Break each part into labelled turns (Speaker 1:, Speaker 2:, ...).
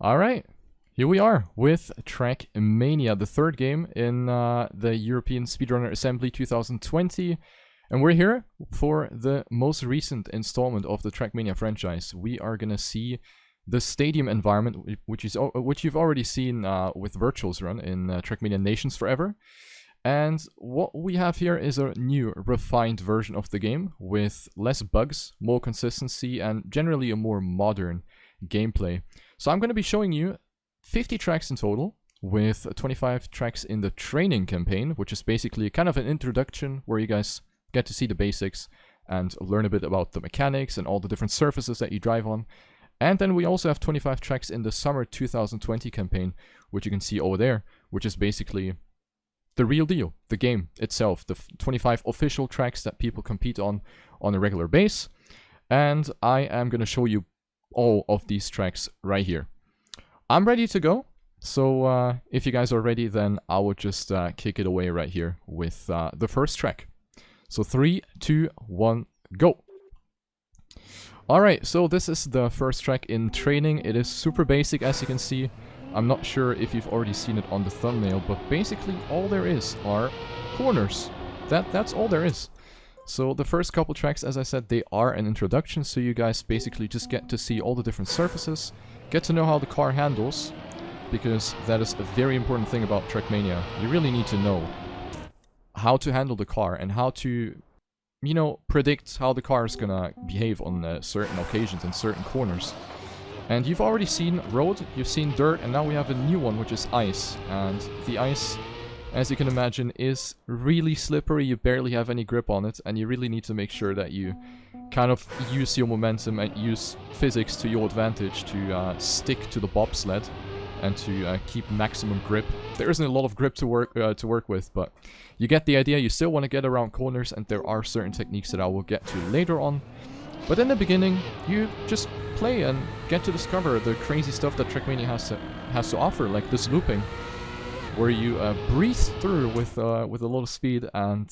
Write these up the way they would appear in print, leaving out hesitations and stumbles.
Speaker 1: Alright, here we are with TrackMania, the third game in the European Speedrunner Assembly 2020. And we're here for the most recent installment of the TrackMania franchise. We are gonna see the stadium environment, which you've already seen with Virtual's run in TrackMania Nations Forever. And what we have here is a new, refined version of the game with less bugs, more consistency, and generally a more modern gameplay. So I'm going to be showing you 50 tracks in total, with 25 tracks in the training campaign, which is basically kind of an introduction where you guys get to see the basics and learn a bit about the mechanics and all the different surfaces that you drive on. And then we also have 25 tracks in the summer 2020 campaign, which you can see over there, which is basically the real deal, the game itself, the 25 official tracks that people compete on a regular base. And I am going to show you all of these tracks right here. I'm ready to go, so if you guys are ready, then I will just kick it away right here with the first track. So 3, 2, 1, go! Alright, so this is the first track in training. It is super basic, as you can see. I'm not sure if you've already seen it on the thumbnail, but basically all there is are corners. That's all there is. So the first couple tracks, as I said, they are an introduction, so you guys basically just get to see all the different surfaces, get to know how the car handles, because that is a very important thing about TrackMania. You really need to know how to handle the car and how to, you know, predict how the car is gonna behave on certain occasions and certain corners. And you've already seen road, you've seen dirt, and now we have a new one, which is ice. And the ice, as you can imagine, is really slippery. You barely have any grip on it, and you really need to make sure that you kind of use your momentum and use physics to your advantage to stick to the bobsled and to keep maximum grip. There isn't a lot of grip to work with, but you get the idea. You still want to get around corners, and there are certain techniques that I will get to later on. But in the beginning, you just play and get to discover the crazy stuff that TrackMania has to offer, like this looping, where you breeze through with a lot of speed, and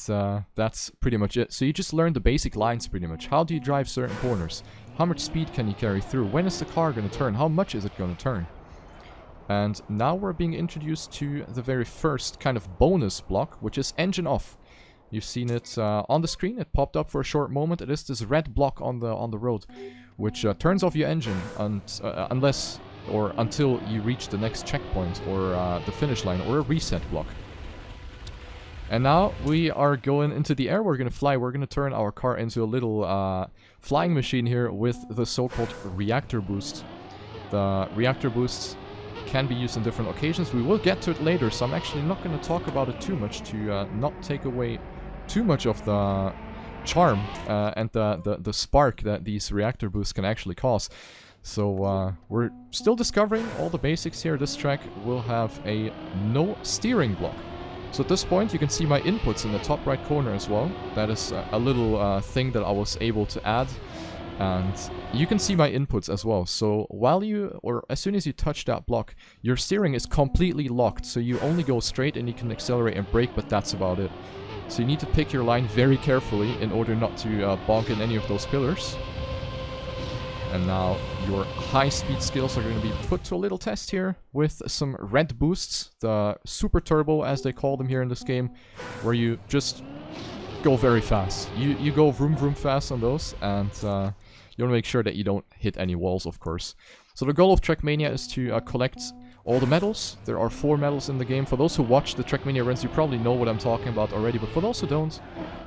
Speaker 1: that's pretty much it. So you just learn the basic lines pretty much. How do you drive certain corners? How much speed can you carry through? When is the car going to turn? How much is it going to turn? And now we're being introduced to the very first kind of bonus block, which is engine off. You've seen it on the screen. It popped up for a short moment. It is this red block on the road, which turns off your engine unless or until you reach the next checkpoint or the finish line or a reset block. And now we are going into the air. We're going to fly. We're going to turn our car into a little flying machine here with the so-called reactor boost. The reactor boost can be used on different occasions. We will get to it later, so I'm actually not going to talk about it too much to not take away too much of the charm and the spark that these reactor boosts can actually cause. So we're still discovering all the basics here. This track will have a no steering block. So at this point you can see my inputs in the top right corner as well. That is a little thing that I was able to add. And you can see my inputs as well. So while as soon as you touch that block, your steering is completely locked. So you only go straight and you can accelerate and brake, but that's about it. So you need to pick your line very carefully in order not to bonk in any of those pillars. And now your high-speed skills are going to be put to a little test here with some red boosts, the super turbo as they call them here in this game, where you just go very fast. You go vroom vroom fast on those, and you want to make sure that you don't hit any walls, of course. So the goal of TrackMania is to collect all the medals. There are 4 medals in the game. For those who watch the TrackMania runs, you probably know what I'm talking about already, but for those who don't,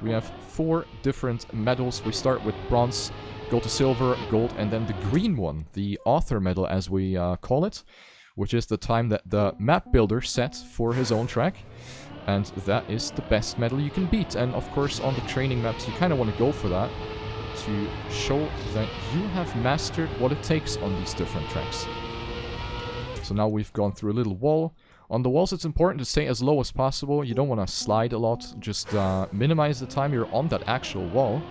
Speaker 1: we have 4 different medals. We start with bronze, go to silver, gold, and then the green one, the author medal as we call it, which is the time that the map builder set for his own track. And that is the best medal you can beat. And of course on the training maps you kind of want to go for that, to show that you have mastered what it takes on these different tracks. So now we've gone through a little wall. On the walls it's important to stay as low as possible. You don't want to slide a lot, just minimize the time you're on that actual wall.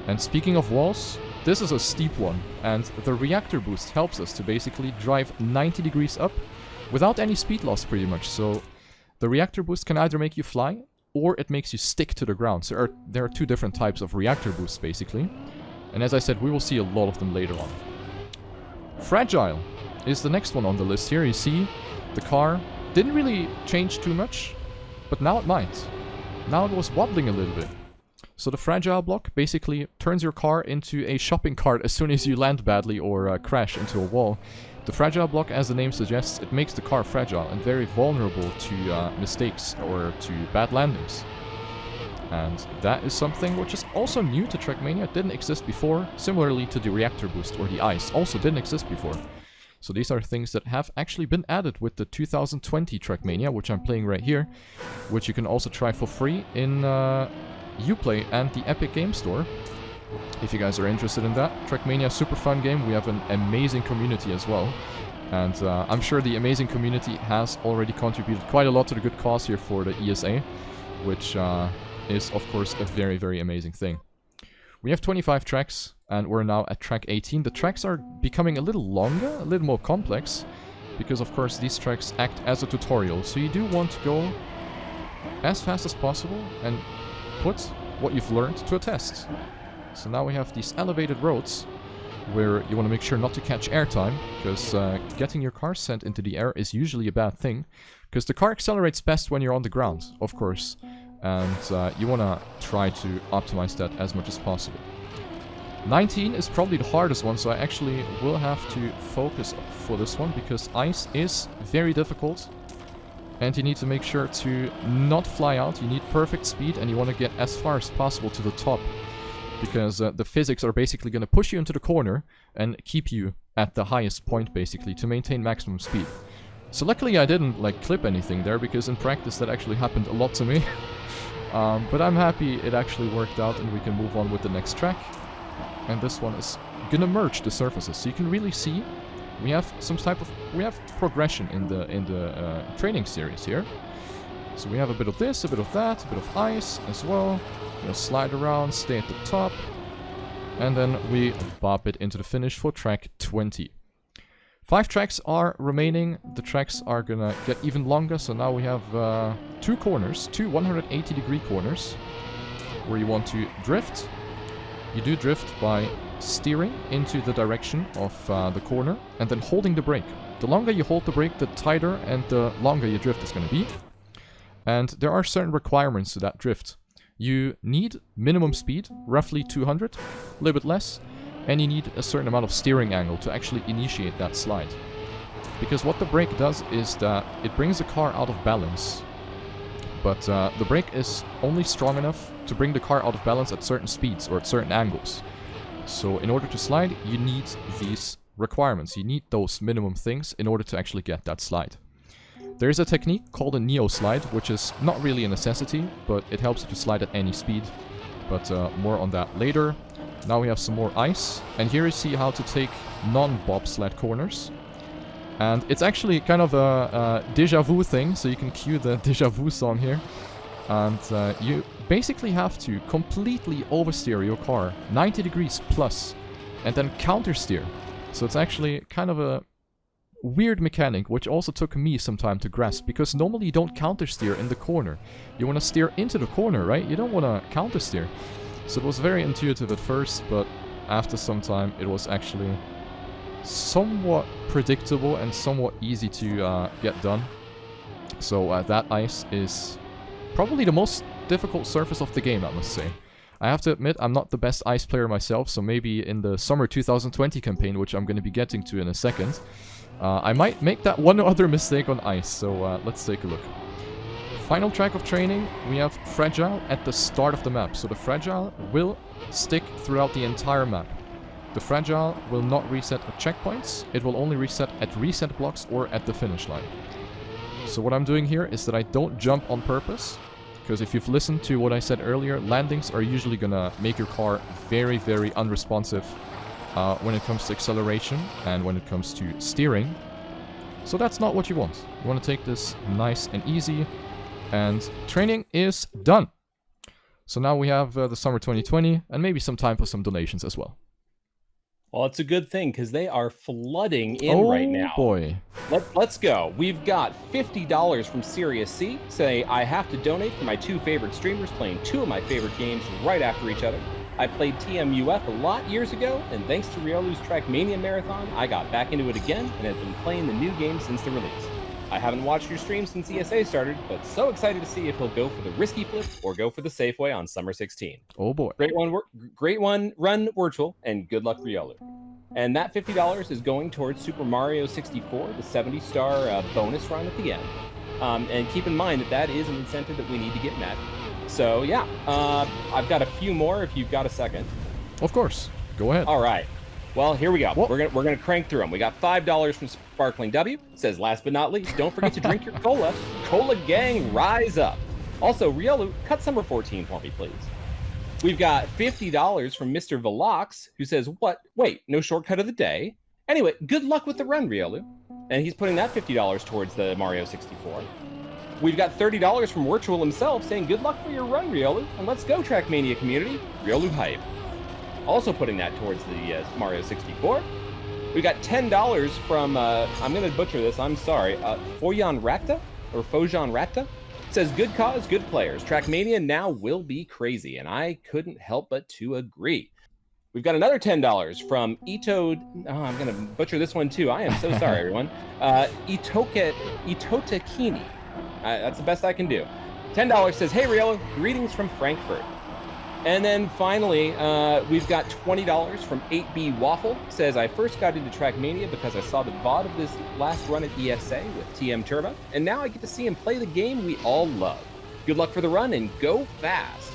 Speaker 1: And speaking of walls, this is a steep one, and the reactor boost helps us to basically drive 90 degrees up without any speed loss pretty much. So the reactor boost can either make you fly, or it makes you stick to the ground. So there are 2 different types of reactor boosts basically. And as I said, we will see a lot of them later on. Fragile. is the next one on the list here. You see, the car didn't really change too much, but now it might. Now it was wobbling a little bit. So the fragile block basically turns your car into a shopping cart as soon as you land badly or crash into a wall. The fragile block, as the name suggests, it makes the car fragile and very vulnerable to mistakes or to bad landings. And that is something which is also new to TrackMania. It didn't exist before, similarly to the reactor boost or the ice, also didn't exist before. So these are things that have actually been added with the 2020 TrackMania, which I'm playing right here, which you can also try for free in Uplay and the Epic Game Store. If you guys are interested in that, TrackMania, super fun game. We have an amazing community as well. And I'm sure the amazing community has already contributed quite a lot to the good cause here for the ESA, which is, of course, a very, very amazing thing. We have 25 tracks, and we're now at track 18. The tracks are becoming a little longer, a little more complex, because, of course, these tracks act as a tutorial. So you do want to go as fast as possible and put what you've learned to a test. So now we have these elevated roads where you want to make sure not to catch airtime, because getting your car sent into the air is usually a bad thing, because the car accelerates best when you're on the ground, of course, and you want to try to optimize that as much as possible. 19 is probably the hardest one, so I actually will have to focus for this one, because ice is very difficult. And you need to make sure to not fly out. You need perfect speed, and you want to get as far as possible to the top. Because the physics are basically going to push you into the corner and keep you at the highest point, basically, to maintain maximum speed. So luckily I didn't, like, clip anything there, because in practice that actually happened a lot to me. But I'm happy it actually worked out, and we can move on with the next track. And this one is going to merge the surfaces, so you can really see we have some type of progression in the training series here. So we have a bit of this, a bit of that, a bit of ice as well. We'll slide around, stay at the top, and then we bop it into the finish for track 20. 5 tracks are remaining. The tracks are gonna get even longer, so now we have 2 corners, 2 180-degree corners, where you want to drift. You do drift by steering into the direction of the corner and then holding the brake. The longer you hold the brake, the tighter and the longer your drift is going to be. And there are certain requirements to that drift. You need minimum speed, roughly 200, a little bit less, and you need a certain amount of steering angle to actually initiate that slide. Because what the brake does is that it brings the car out of balance. But the brake is only strong enough to bring the car out of balance at certain speeds or at certain angles. So in order to slide, you need these requirements. You need those minimum things in order to actually get that slide. There is a technique called a neo slide, which is not really a necessity, but it helps you to slide at any speed. But more on that later. Now we have some more ice, and here you see how to take non-bobsled corners. And it's actually kind of a déjà vu thing, so you can cue the déjà vu song here. And you basically have to completely oversteer your car 90 degrees plus, and then countersteer. So it's actually kind of a weird mechanic, which also took me some time to grasp, because normally you don't countersteer in the corner. You want to steer into the corner, right? You don't want to countersteer. So it was very intuitive at first, but after some time it was actually somewhat predictable and somewhat easy to get done. So that ice is probably the most difficult surface of the game, I must say. I have to admit, I'm not the best ice player myself, so maybe in the summer 2020 campaign, which I'm going to be getting to in a second, I might make that one other mistake on ice, so let's take a look. Final track of training, we have Fragile at the start of the map. So the Fragile will stick throughout the entire map. The Fragile will not reset at checkpoints, it will only reset at reset blocks or at the finish line. So what I'm doing here is that I don't jump on purpose, because if you've listened to what I said earlier, landings are usually gonna make your car very, very unresponsive when it comes to acceleration and when it comes to steering. So that's not what you want. You want to take this nice and easy, and training is done. So now we have the summer 2020 and maybe some time for some donations as well.
Speaker 2: Well, it's a good thing because they are flooding in right now.
Speaker 1: Oh boy.
Speaker 2: Let's go. We've got $50 from Serious C. Say, I have to donate for my 2 favorite streamers playing 2 of my favorite games right after each other. I played TMUF a lot years ago, and thanks to Riolu's TrackMania Marathon, I got back into it again and have been playing the new game since the release. I haven't watched your stream since ESA started, but so excited to see if he'll go for the risky flip or go for the safe way on Summer 16.
Speaker 1: Oh boy.
Speaker 2: Great one run, Virtual, and good luck, Riolu. And that $50 is going towards Super Mario 64, the 70-star bonus run at the end. And keep in mind that is an incentive that we need to get met. So yeah, I've got a few more if you've got a second.
Speaker 1: Of course. Go ahead.
Speaker 2: All right. Well, here we go.
Speaker 1: Whoa.
Speaker 2: We're gonna crank through them. We got $5 from Sparkling W. Says, last but not least, don't forget to drink your cola. Cola gang, rise up. Also, Riolu, cut number 14 for me, please. We've got $50 from Mr. Velox, who says, what? Wait, no shortcut of the day. Anyway, good luck with the run, Riolu. And he's putting that $50 towards the Mario 64. We've got $30 from Virtual himself, saying, good luck for your run, Riolu. And let's go, TrackMania community. Riolu hype. Also putting that towards the Mario 64. We got $10 from, I'm going to butcher this, I'm sorry, Fojan Rakta, or Fojan Rakta. Says, good cause, good players. TrackMania now will be crazy, and I couldn't help but to agree. We've got another $10 from Ito, I'm going to butcher this one too, I am so sorry, everyone. Itotakini. That's the best I can do. $10 says, hey, Riolu, greetings from Frankfurt. And then finally, we've got $20 from 8B Waffle. Says, I first got into TrackMania because I saw the VOD of this last run at ESA with TM Turbo, and now I get to see him play the game we all love. Good luck for the run and go fast.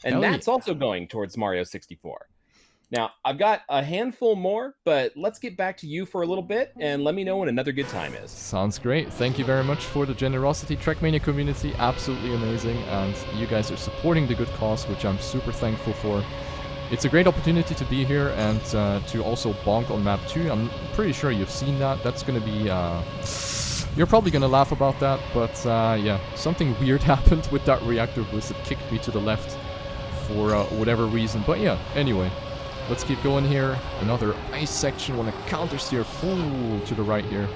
Speaker 2: And that's also going towards Mario 64. Now, I've got a handful more, but let's get back to you for a little bit and let me know when another good time is.
Speaker 1: Sounds great. Thank you very much for the generosity, TrackMania community. Absolutely amazing. And you guys are supporting the good cause, which I'm super thankful for. It's a great opportunity to be here and to also bonk on map 2. I'm pretty sure you've seen that. That's going to be... You're probably going to laugh about that, but yeah, something weird happened with that reactor boost. It kicked me to the left for whatever reason. But yeah, anyway. Let's keep going here. Another ice section. Want to counter steer full to the right here.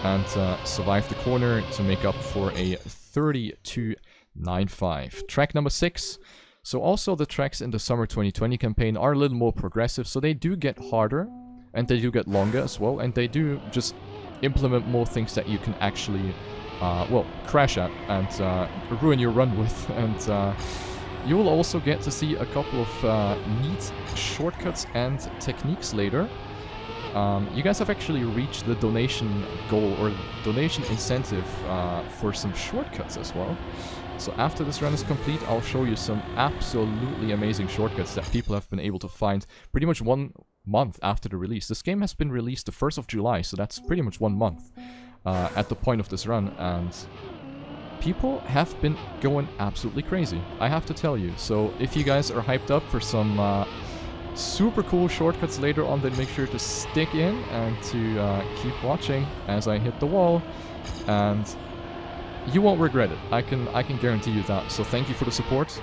Speaker 1: And survive the corner to make up for a 32.95. Track number 6. So also the tracks in the Summer 2020 campaign are a little more progressive. So they do get harder. And they do get longer as well. And they do just implement more things that you can actually, well, crash at. And ruin your run with. And... you will also get to see a couple of neat shortcuts and techniques later. You guys have actually reached the donation goal or donation incentive for some shortcuts as well. So after this run is complete, I'll show you some absolutely amazing shortcuts that people have been able to find pretty much 1 month after the release. This game has been released the 1st of July, so that's pretty much 1 month at the point of this run. And people have been going absolutely crazy, I have to tell you. So if you guys are hyped up for some super cool shortcuts later on, then make sure to stick in and to keep watching as I hit the wall, and you won't regret it. I can guarantee you that. So thank you for the support,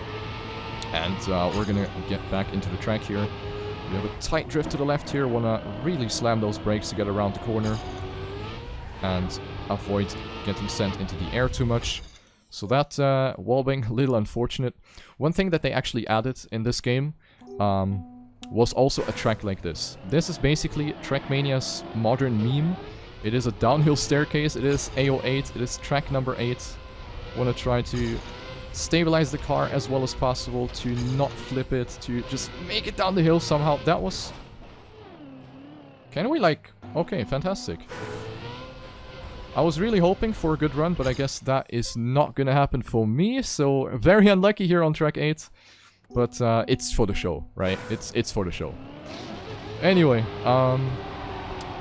Speaker 1: and we're gonna get back into the track here. We have a tight drift to the left here. Wanna really slam those brakes to get around the corner and avoid getting sent into the air too much. So that wallbang, a little unfortunate. One thing that they actually added in this game was also a track like this. This is basically TrackMania's modern meme. It is a downhill staircase. It is AO8. It is track number 8. Want to try to stabilize the car as well as possible, to not flip it, to just make it down the hill somehow. That was... Can we like... Okay, fantastic. I was really hoping for a good run, but I guess that is not gonna happen for me, so very unlucky here on track 8. But it's for the show, right? It's for the show. Anyway,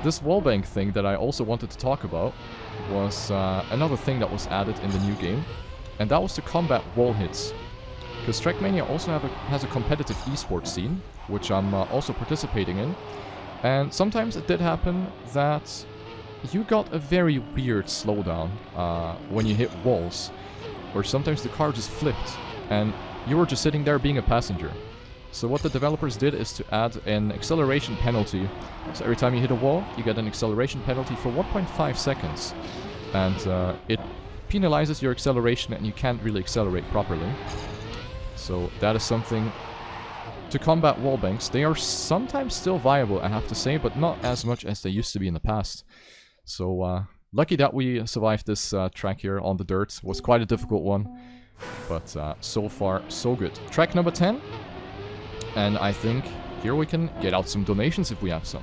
Speaker 1: this wallbang thing that I also wanted to talk about was another thing that was added in the new game, and that was to combat wall hits. Because TrackMania also has a competitive esports scene, which I'm also participating in, and sometimes it did happen that you got a very weird slowdown when you hit walls, or sometimes the car just flipped and you were just sitting there being a passenger. So what the developers did is to add an acceleration penalty. So every time you hit a wall, you get an acceleration penalty for 1.5 seconds. And it penalizes your acceleration and you can't really accelerate properly. So that is something to combat wall banks. They are sometimes still viable, I have to say, but not as much as they used to be in the past. So, lucky that we survived this track here on the dirt. It was quite a difficult one, but so far, so good. Track number 10, and I think here we can get out some donations if we have some.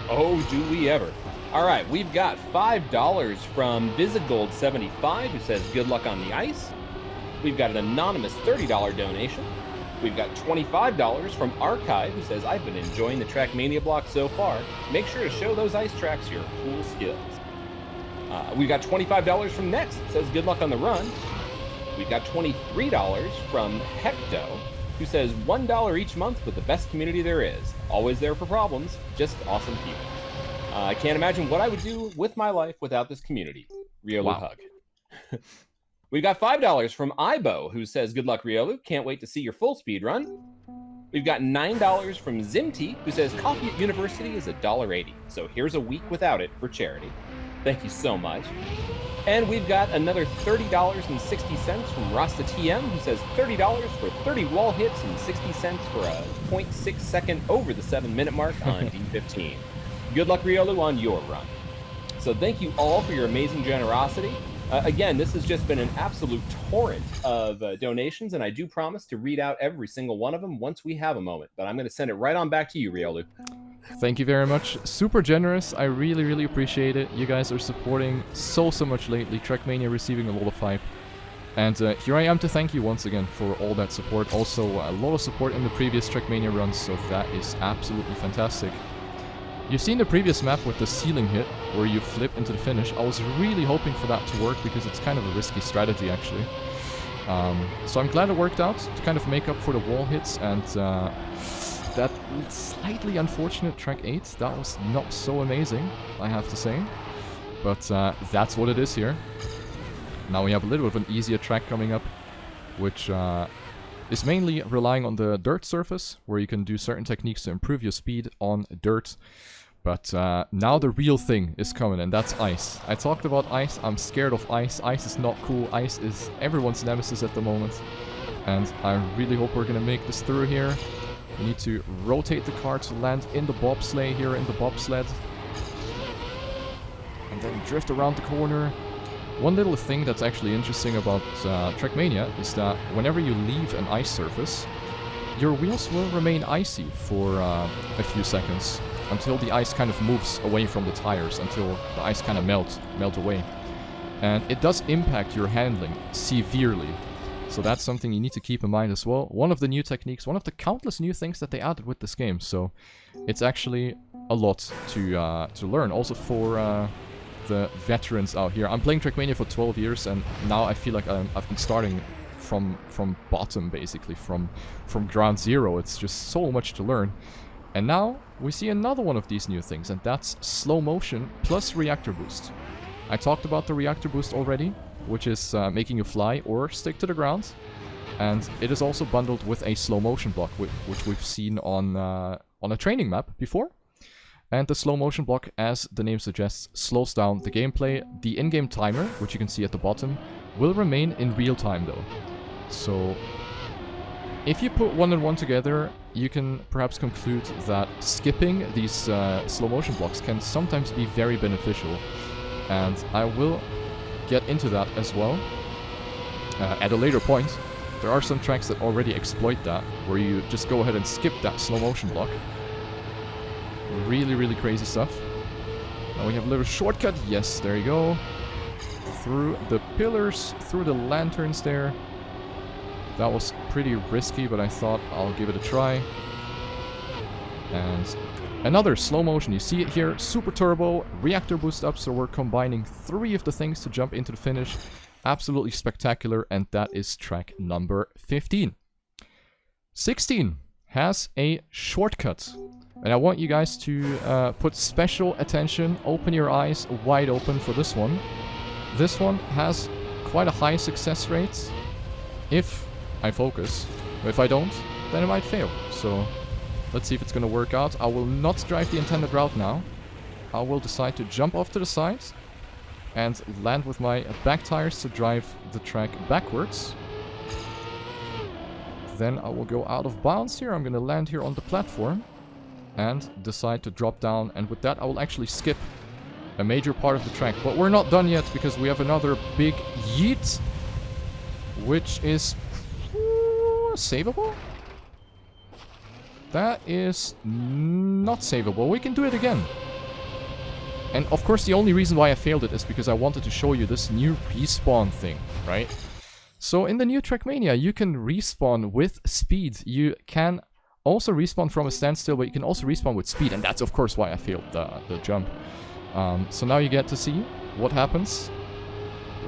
Speaker 2: Oh, do we ever. All right, we've got $5 from Visigold75, who says, good luck on the ice. We've got an anonymous $30 donation. We've got $25 from Archive, who says, I've been enjoying the TrackMania block so far. Make sure to show those ice tracks your cool skills. We've got $25 from Next, says, good luck on the run. We've got $23 from Hecto, who says, $1 each month with the best community there is. Always there for problems, just awesome people. I can't imagine what I would do with my life without this community. Riolu hug. We've got $5 from Ibo, who says, good luck, Riolu. Can't wait to see your full speed run. We've got $9 from Zimti, who says, coffee at university is $1.80. So here's a week without it for charity. Thank you so much. And we've got another $30.60 from Rasta TM, who says $30 for 30 wall hits and 60 cents for a 0.6 second over the 7-minute mark on D15. Good luck, Riolu, on your run. So thank you all for your amazing generosity. Again, this has just been an absolute torrent of donations, and I do promise to read out every single one of them once we have a moment. But I'm going to send it right on back to you, Riolu.
Speaker 1: Thank you very much. Super generous. I really, really appreciate it. You guys are supporting so much lately. TrackMania receiving a lot of hype. And here I am to thank you once again for all that support. Also, a lot of support in the previous TrackMania runs, so that is absolutely fantastic. You've seen the previous map with the ceiling hit, where you flip into the finish. I was really hoping for that to work, because it's kind of a risky strategy, actually. So I'm glad it worked out, to kind of make up for the wall hits, and that slightly unfortunate track 8, that was not so amazing, I have to say. But that's what it is here. Now we have a little bit of an easier track coming up, which is mainly relying on the dirt surface, where you can do certain techniques to improve your speed on dirt. But now the real thing is coming, and that's ice. I talked about ice. I'm scared of ice. Ice is not cool. Ice is everyone's nemesis at the moment. And I really hope we're going to make this through here. We need to rotate the car to land in the bobsleigh here, in the bobsled. And then drift around the corner. One little thing that's actually interesting about TrackMania is that whenever you leave an ice surface, your wheels will remain icy for a few seconds, until the ice kind of moves away from the tires, until the ice kind of melt away. And it does impact your handling severely. So that's something you need to keep in mind as well. One of the new techniques, one of the countless new things that they added with this game. So it's actually a lot to learn, also for the veterans out here. I'm playing TrackMania for 12 years, and now I feel like I've been starting from bottom, basically, from ground zero. It's just so much to learn. And now we see another one of these new things, and that's slow motion plus reactor boost. I talked about the reactor boost already, which is making you fly or stick to the ground. And it is also bundled with a slow motion block, which we've seen on a training map before. And the slow motion block, as the name suggests, slows down the gameplay. The in-game timer, which you can see at the bottom, will remain in real time though. So if you put one and one together, you can perhaps conclude that skipping these slow motion blocks can sometimes be very beneficial. And I will get into that as well at a later point. There are some tracks that already exploit that, where you just go ahead and skip that slow motion block. Really, really crazy stuff. Now we have a little shortcut. Yes, there you go. Through the pillars, through the lanterns there. That was pretty risky, but I thought I'll give it a try. And another slow motion. You see it here. Super turbo, reactor boost up. So we're combining 3 of the things to jump into the finish. Absolutely spectacular. And that is track number 15. 16 has a shortcut. And I want you guys to put special attention. Open your eyes wide open for this one. This one has quite a high success rate if I focus. If I don't, then it might fail. So let's see if it's going to work out. I will not drive the intended route now. I will decide to jump off to the side and land with my back tires to drive the track backwards then I will go out of bounds here. I'm gonna land here on the platform and decide to drop down, and with that I will actually skip a major part of the track. But we're not done yet, because we have another big yeet, which is savable? That is not savable. We can do it again. And of course the only reason why I failed it is because I wanted to show you this new respawn thing, right? So in the new TrackMania you can respawn with speed. You can also respawn from a standstill, but you can also respawn with speed, and that's of course why I failed the jump. So now you get to see what happens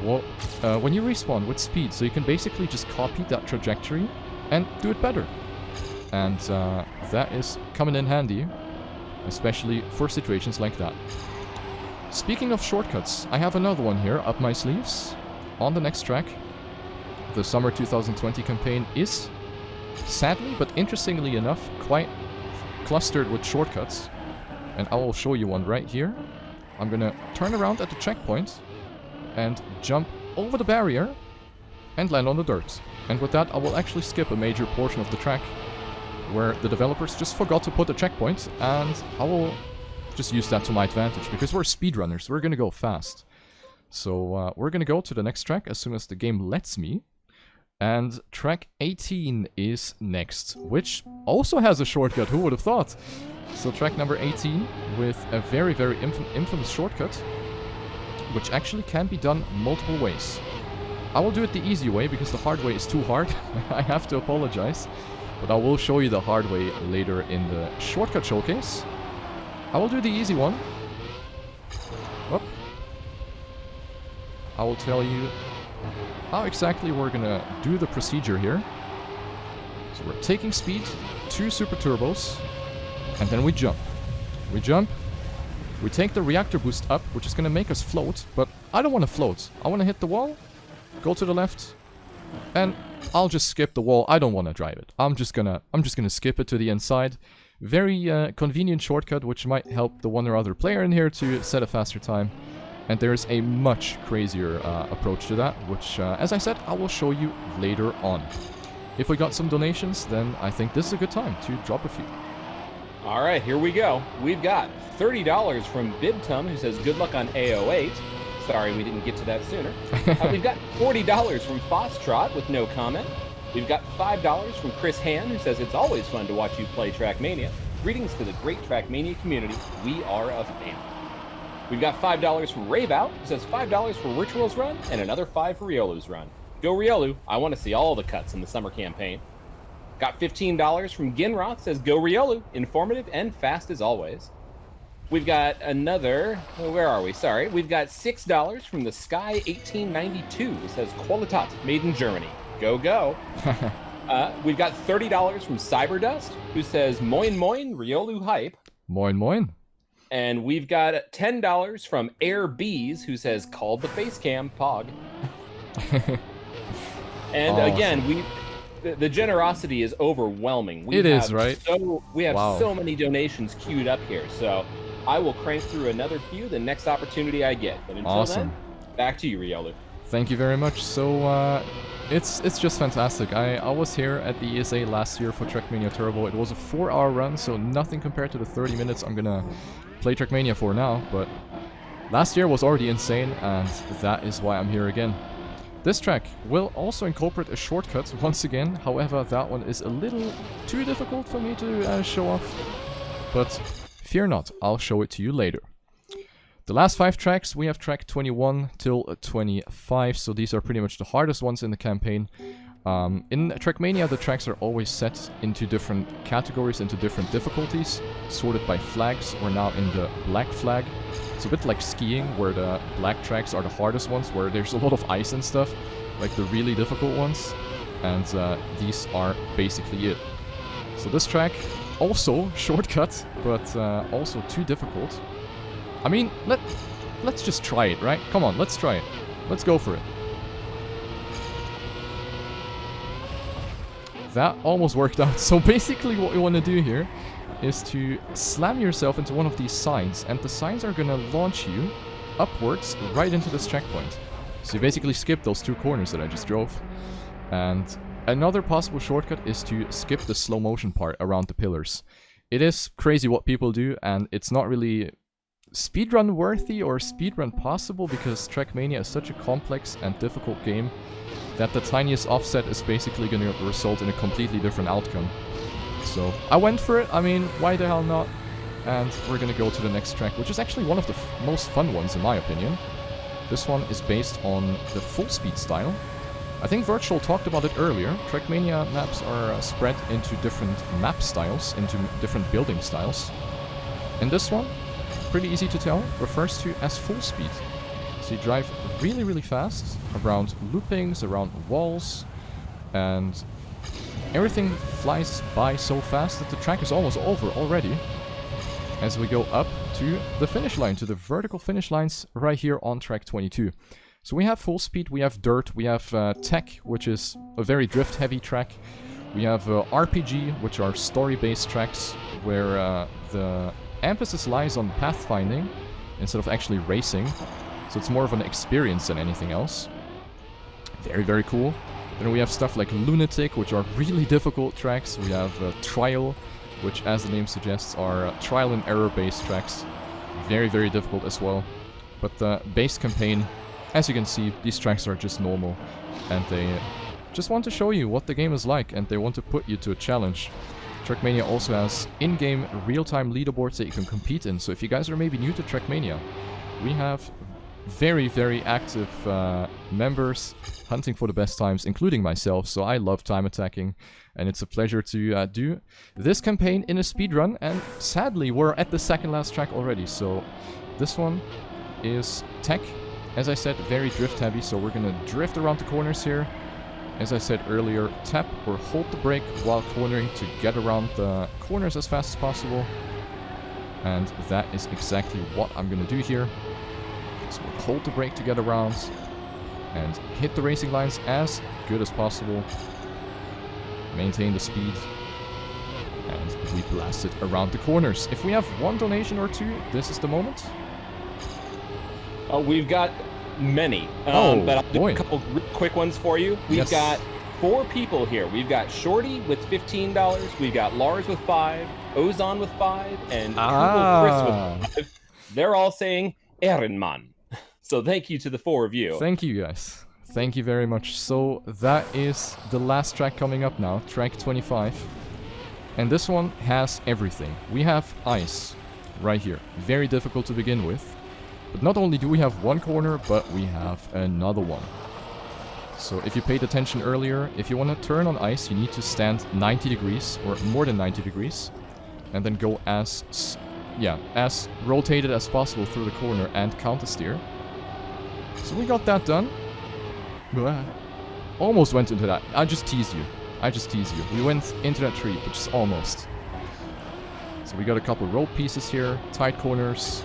Speaker 1: when you respawn with speed. So you can basically just copy that trajectory and do it better. And that is coming in handy, especially for situations like that. Speaking of shortcuts, I have another one here up my sleeves. On the next track, the summer 2020 campaign is, sadly but interestingly enough, quite clustered with shortcuts. And I will show you one right here. I'm gonna turn around at the checkpoint and jump over the barrier and land on the dirt. And with that I will actually skip a major portion of the track where the developers just forgot to put a checkpoint, and I will just use that to my advantage, because we're speedrunners, we're gonna go fast. So we're gonna go to the next track as soon as the game lets me. And track 18 is next, which also has a shortcut, who would have thought? So track number 18 with a very, very infamous shortcut, which actually can be done multiple ways. I will do it the easy way, because the hard way is too hard. I have to apologize. But I will show you the hard way later in the shortcut showcase. I will do the easy one. Whoop. I will tell you how exactly we're gonna do the procedure here. So we're taking speed, 2 super turbos, and then we jump. We jump, we take the reactor boost up, which is gonna make us float, but I don't want to float. I want to hit the wall, go to the left, and I'll just skip the wall. I don't want to drive it. I'm just gonna skip it to the inside. Very convenient shortcut, which might help the one or other player in here to set a faster time. And there's a much crazier approach to that, which, as I said, I will show you later on. If we got some donations, then I think this is a good time to drop a few.
Speaker 2: All right, here we go. We've got $30 from Bibtum, who says good luck on AO8. Sorry we didn't get to that sooner. We've got $40 from Foxtrot with no comment. We've got $5 from Chris Han, who says it's always fun to watch you play TrackMania. Greetings to the great TrackMania community. We are a fan. We've got $5 from Raveout, who says $5 for Ritual's run and another $5 for Riolu's run. Go Riolu, I want to see all the cuts in the summer campaign. Got $15 from Ginroth, says go Riolu, informative and fast as always. We've got another, where are we? Sorry. We've got $6 from the Sky 1892, who says Qualitat, made in Germany. Go, go. We've got $30 from Cyberdust, who says Moin Moin, Riolu hype.
Speaker 1: Moin Moin.
Speaker 2: And we've got $10 from Air Bees, who says called the facecam, pog. And awesome. Again, the generosity is overwhelming. We have so many donations queued up here, so I will crank through another few the next opportunity I get. But until then, back to you, Riolu.
Speaker 1: Thank you very much. So it's just fantastic. I was here at the ESA last year for TrackMania Turbo. It was a 4-hour run, so nothing compared to the 30 minutes I'm gonna play TrackMania for now. But last year was already insane, and that is why I'm here again. This track will also incorporate a shortcut once again. However, that one is a little too difficult for me to show off. But fear not, I'll show it to you later. The last 5 tracks, we have track 21 till 25, so these are pretty much the hardest ones in the campaign. In TrackMania, the tracks are always set into different categories, into different difficulties, sorted by flags. We're now in the black flag. It's a bit like skiing, where the black tracks are the hardest ones, where there's a lot of ice and stuff, like the really difficult ones. And these are basically it. So this track, also shortcut, but also too difficult. I mean, let's just try it, right? Come on, let's try it. Let's go for it. That almost worked out. So basically what we want to do here is to slam yourself into one of these signs, and the signs are gonna launch you upwards right into this checkpoint. So you basically skip those 2 corners that I just drove. And another possible shortcut is to skip the slow motion part around the pillars. It is crazy what people do, and it's not really speedrun worthy or speedrun possible because TrackMania is such a complex and difficult game that the tiniest offset is basically going to result in a completely different outcome. So I went for it. I mean, why the hell not? And we're going to go to the next track, which is actually one of the most fun ones in my opinion. This one is based on the full speed style. I think Virtual talked about it earlier. TrackMania maps are spread into different map styles, into different building styles. And this one, pretty easy to tell, refers to as full speed. So you drive really, really fast around loopings, around walls, and everything flies by so fast that the track is almost over already. As we go up to the finish line, to the vertical finish lines right here on track 22. So we have full speed, we have dirt, we have tech, which is a very drift-heavy track. We have RPG, which are story-based tracks, where the emphasis lies on pathfinding instead of actually racing. So it's more of an experience than anything else. Very, very cool. Then we have stuff like Lunatic, which are really difficult tracks. We have Trial, which, as the name suggests, are trial and error-based tracks. Very, very difficult as well. But the base campaign, as you can see, these tracks are just normal, and they just want to show you what the game is like, and they want to put you to a challenge. TrackMania also has in-game real-time leaderboards that you can compete in, so if you guys are maybe new to TrackMania, we have very, very active members hunting for the best times, including myself, so I love time attacking, and it's a pleasure to do this campaign in a speedrun, and sadly we're at the second last track already, so this one is tech. As I said, very drift heavy, so we're gonna drift around the corners here. As I said earlier, tap or hold the brake while cornering to get around the corners as fast as possible. And that is exactly what I'm gonna do here. So we'll hold the brake to get around and hit the racing lines as good as possible. Maintain the speed. And we blast it around the corners. If we have one donation or two, this is the moment.
Speaker 2: We've got many, but I'll do a couple quick ones for you. We've got 4 people here. We've got Shorty with $15. We've got Lars with 5, Ozon with 5, and Chris with 5. They're all saying Ehrenmann. So thank you to the 4 of you.
Speaker 1: Thank you, guys. Thank you very much. So that is the last track coming up now, track 25. And this one has everything. We have ice right here. Very difficult to begin with. But not only do we have one corner, but we have another one. So if you paid attention earlier, if you want to turn on ice, you need to stand 90 degrees, or more than 90 degrees. And then go as rotated as possible through the corner and counter-steer. So we got that done. Almost went into that. I just teased you. We went into that tree, but just almost. So we got a couple road pieces here, tight corners.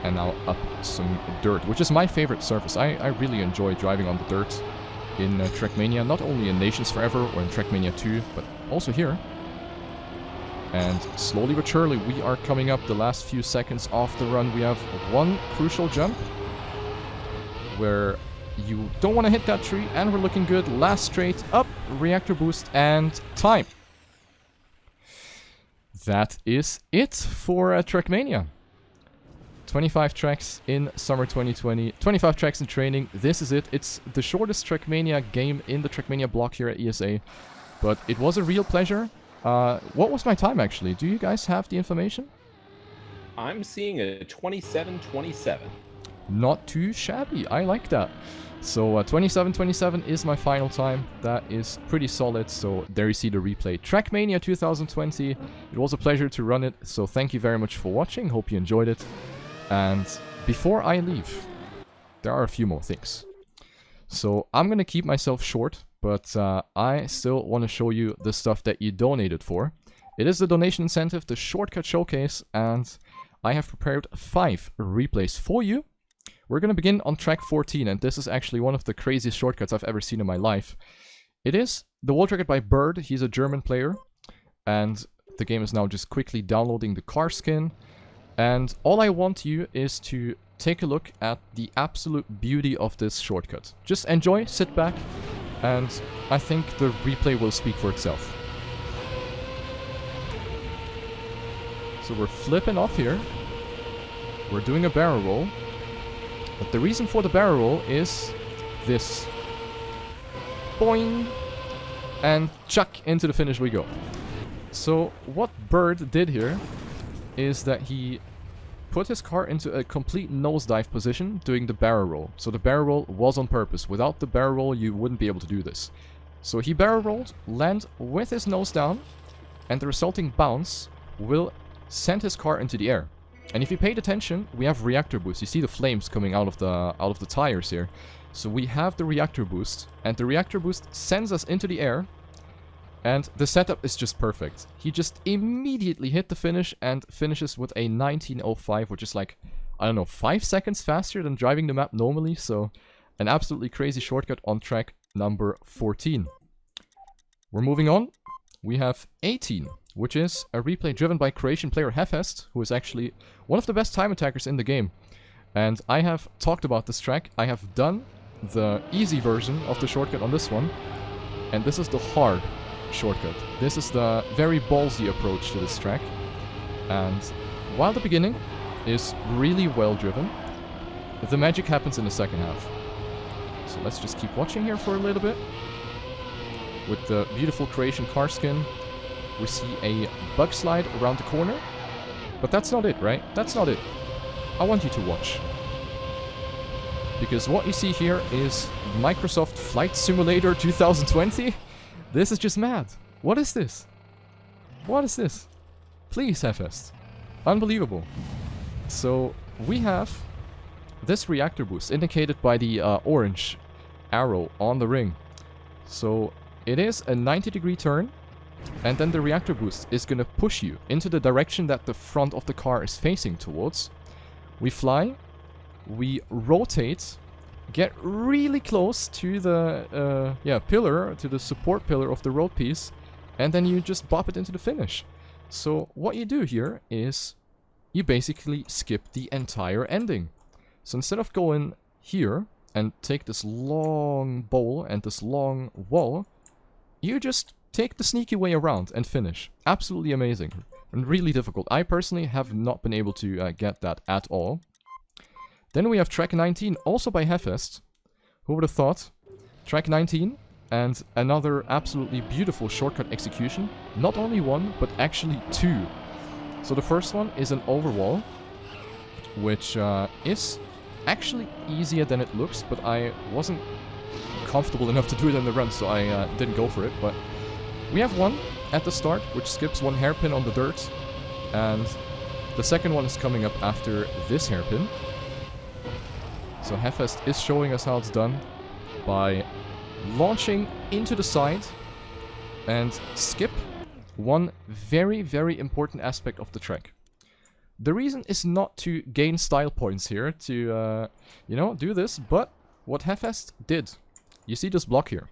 Speaker 1: And now up some dirt, which is my favorite surface. I really enjoy driving on the dirt in TrackMania, not only in Nations Forever or in TrackMania 2, but also here. And slowly but surely, we are coming up the last few seconds off the run. We have one crucial jump where you don't want to hit that tree, and we're looking good. Last straight up, reactor boost, and time. That is it for TrackMania. 25 tracks in summer 2020, 25 tracks in training. This is it. It's the shortest TrackMania game in the TrackMania block here at ESA, but it was a real pleasure. What was my time actually? Do you guys have the information?
Speaker 2: I'm seeing a 27:27.
Speaker 1: Not too shabby. I like that. So 27:27 is my final time. That is pretty solid. So there you see the replay. TrackMania 2020. It was a pleasure to run it. So thank you very much for watching. Hope you enjoyed it. And before I leave, there are a few more things. So I'm going to keep myself short, but I still want to show you the stuff that you donated for. It is the donation incentive, the shortcut showcase, and I have prepared 5 replays for you. We're going to begin on track 14, and this is actually one of the craziest shortcuts I've ever seen in my life. It is the world record by Bird. He's a German player, and the game is now just quickly downloading the car skin. And all I want you is to take a look at the absolute beauty of this shortcut. Just enjoy, sit back, And I think the replay will speak for itself. So we're flipping off here. We're doing a barrel roll. But the reason for the barrel roll is this. Boing! And chuck, into the finish we go. So what Bird did here is that he put his car into a complete nosedive position doing the barrel roll. So the barrel roll was on purpose. Without the barrel roll you wouldn't be able to do this. So he barrel rolled, land with his nose down, and the resulting bounce will send his car into the air. And if you paid attention, we have reactor boost. You see the flames coming out of the tires here. So we have the reactor boost, and the reactor boost sends us into the air. And the setup is just perfect. He just immediately hit the finish and finishes with a 19:05, which is like, I don't know, 5 seconds faster than driving the map normally. So an absolutely crazy shortcut on track number 14. We're moving on. We have 18, which is a replay driven by Croatian player Hefest, who is actually one of the best time attackers in the game. And I have talked about this track. I have done the easy version of the shortcut on this one. And this is the hard shortcut. This is the very ballsy approach to this track. And while the beginning is really well driven, the magic happens in the second half. So let's just keep watching here for a little bit. With the beautiful Croatian car skin, we see a bug slide around the corner. But that's not it, right? That's not it. I want you to watch. Because what you see here is Microsoft Flight Simulator 2020. This is just mad. What is this? What is this? Please, Hefest. Unbelievable. So, we have this reactor boost indicated by the orange arrow on the ring. So, it is a 90-degree turn, and then the reactor boost is going to push you into the direction that the front of the car is facing towards. We fly, we rotate, get really close to the pillar, to the support pillar of the road piece, and then you just bop it into the finish. So what you do here is you basically skip the entire ending. So instead of going here and take this long bowl and this long wall, you just take the sneaky way around and finish. Absolutely amazing and really difficult. I personally have not been able to get that at all. Then we have track 19, also by Hefest. Who would have thought? Track 19, and another absolutely beautiful shortcut execution. Not only one, but actually two. So the first one is an overwall, which is actually easier than it looks, but I wasn't comfortable enough to do it in the run, so I didn't go for it. But we have one at the start, which skips one hairpin on the dirt, and the second one is coming up after this hairpin. So Hefest is showing us how it's done by launching into the side and skip one very, very important aspect of the track. The reason is not to gain style points here, to, do this, but what Hefest did. You see this block here,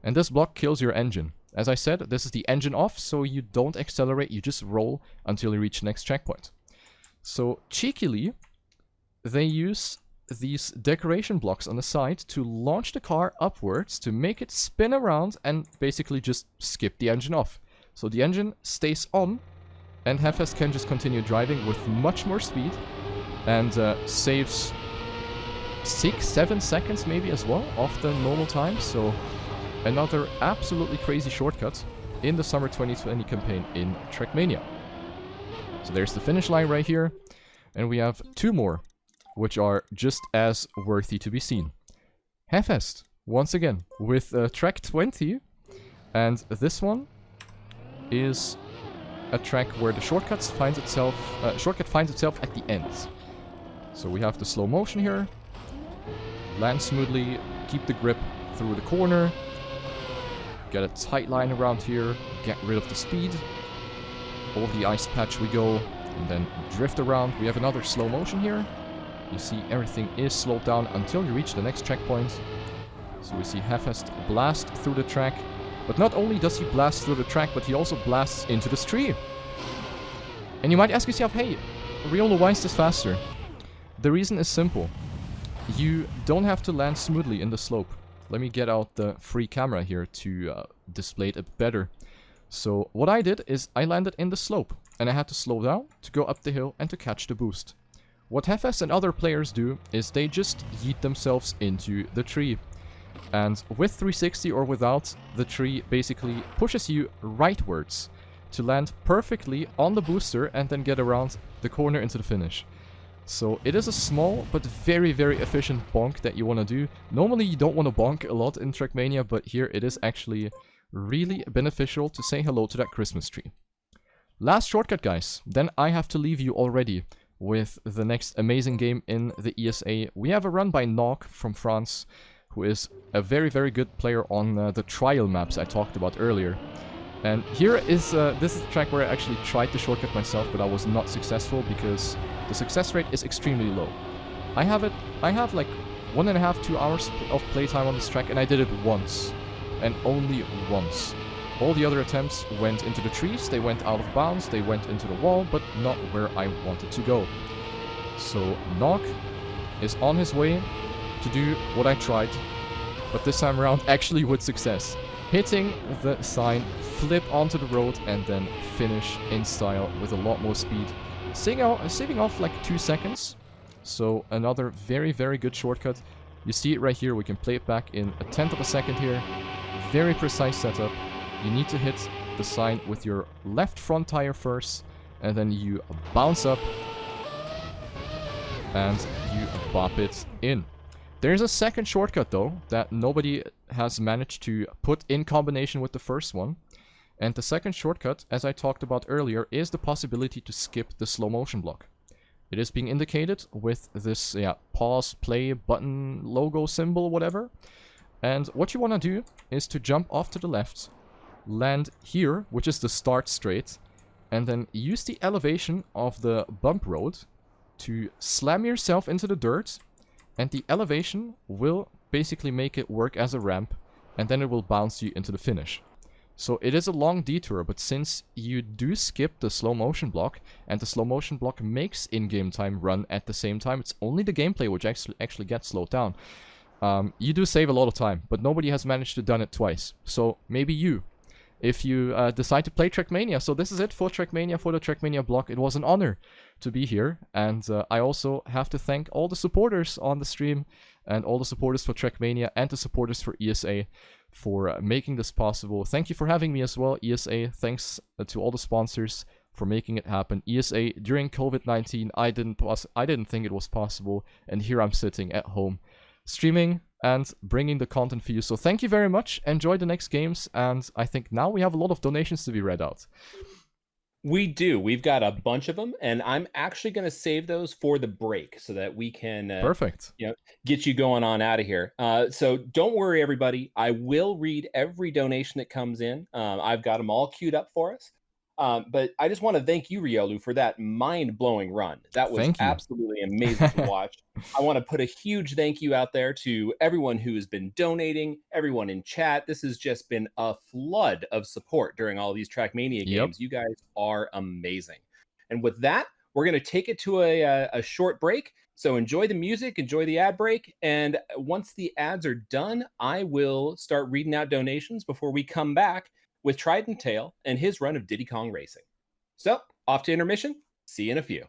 Speaker 1: and this block kills your engine. As I said, this is the engine off, so you don't accelerate, you just roll until you reach the next checkpoint. So, cheekily, they use these decoration blocks on the side to launch the car upwards, to make it spin around and basically just skip the engine off. So the engine stays on, and Hefest can just continue driving with much more speed, and saves 6-7 seconds maybe as well off the normal time. So another absolutely crazy shortcut in the summer 2020 campaign in TrackMania. So there's the finish line right here, and we have two more which are just as worthy to be seen. Hefest, once again, with track 20, and this one is a track where the shortcut finds itself at the end. So we have the slow motion here, land smoothly, keep the grip through the corner, get a tight line around here, get rid of the speed, over the ice patch we go, and then drift around. We have another slow motion here. You see everything is slowed down until you reach the next checkpoint. So we see Hefest blast through the track. But not only does he blast through the track, but he also blasts into this tree. And you might ask yourself, hey, Riolo, why is this faster? The reason is simple. You don't have to land smoothly in the slope. let me get out the free camera here to display it a bit better. So what I did is I landed in the slope, and I had to slow down to go up the hill and to catch the boost. What Hefes and other players do is they just yeet themselves into the tree. And with 360 or without, the tree basically pushes you rightwards to land perfectly on the booster and then get around the corner into the finish. So it is a small but very, very efficient bonk that you want to do. Normally you don't want to bonk a lot in TrackMania, but here it is actually really beneficial to say hello to that Christmas tree. Last shortcut, guys. Then I have to leave you already with the next amazing game in the ESA. We have a run by Nog from France, who is a very, very good player on the trial maps I talked about earlier. And here is, this is the track where I actually tried the shortcut myself, but I was not successful because the success rate is extremely low. I have like 1.5 to 2 hours of playtime on this track, and I did it once. And only once. All the other attempts went into the trees, they went out of bounds, they went into the wall, but not where I wanted to go. So Nog is on his way to do what I tried, but this time around actually with success. Hitting the sign, flip onto the road, and then finish in style with a lot more speed. Saving off like 2 seconds. So another very, very good shortcut. You see it right here, we can play it back in a 1/10 of a second here. Very precise setup. You need to hit the sign with your left front tire first, and then you bounce up, and you bop it in. There's a second shortcut though, that nobody has managed to put in combination with the first one. And the second shortcut, as I talked about earlier, is the possibility to skip the slow motion block. It is being indicated with this pause play button logo symbol, whatever. And what you want to do is to jump off to the left, land here, which is the start straight, and then use the elevation of the bump road to slam yourself into the dirt, and the elevation will basically make it work as a ramp, and then it will bounce you into the finish. So it is a long detour, but since you do skip the slow motion block, and the slow motion block makes in-game time run at the same time, it's only the gameplay which actually gets slowed down. You do save a lot of time, but nobody has managed to done it twice. So maybe you, if you decide to play TrackMania. So this is it for TrackMania, for the TrackMania block. It was an honor to be here, and I also have to thank all the supporters on the stream, and all the supporters for TrackMania, and the supporters for ESA for making this possible. Thank you for having me as well, ESA. Thanks to all the sponsors for making it happen. ESA, during COVID-19, I didn't think it was possible, and here I'm sitting at home streaming and bringing the content for you. So thank you very much. Enjoy the next games, and I think now we have a lot of donations to be read out.
Speaker 2: We do. We've got a bunch of them, and I'm actually going to save those for the break so that we can
Speaker 1: Perfect.
Speaker 2: Get you going on out of here. So don't worry, everybody. I will read every donation that comes in. I've got them all queued up for us. But I just want to thank you, Riolu, for that mind-blowing run. That was absolutely amazing to watch. I want to put a huge thank you out there to everyone who has been donating, everyone in chat. This has just been a flood of support during all these TrackMania games. You guys are amazing. And with that, we're going to take it to a short break. So enjoy the music, enjoy the ad break. And once the ads are done, I will start reading out donations before we come back with Trident Tail and his run of Diddy Kong Racing. So, off to intermission. See you in a few.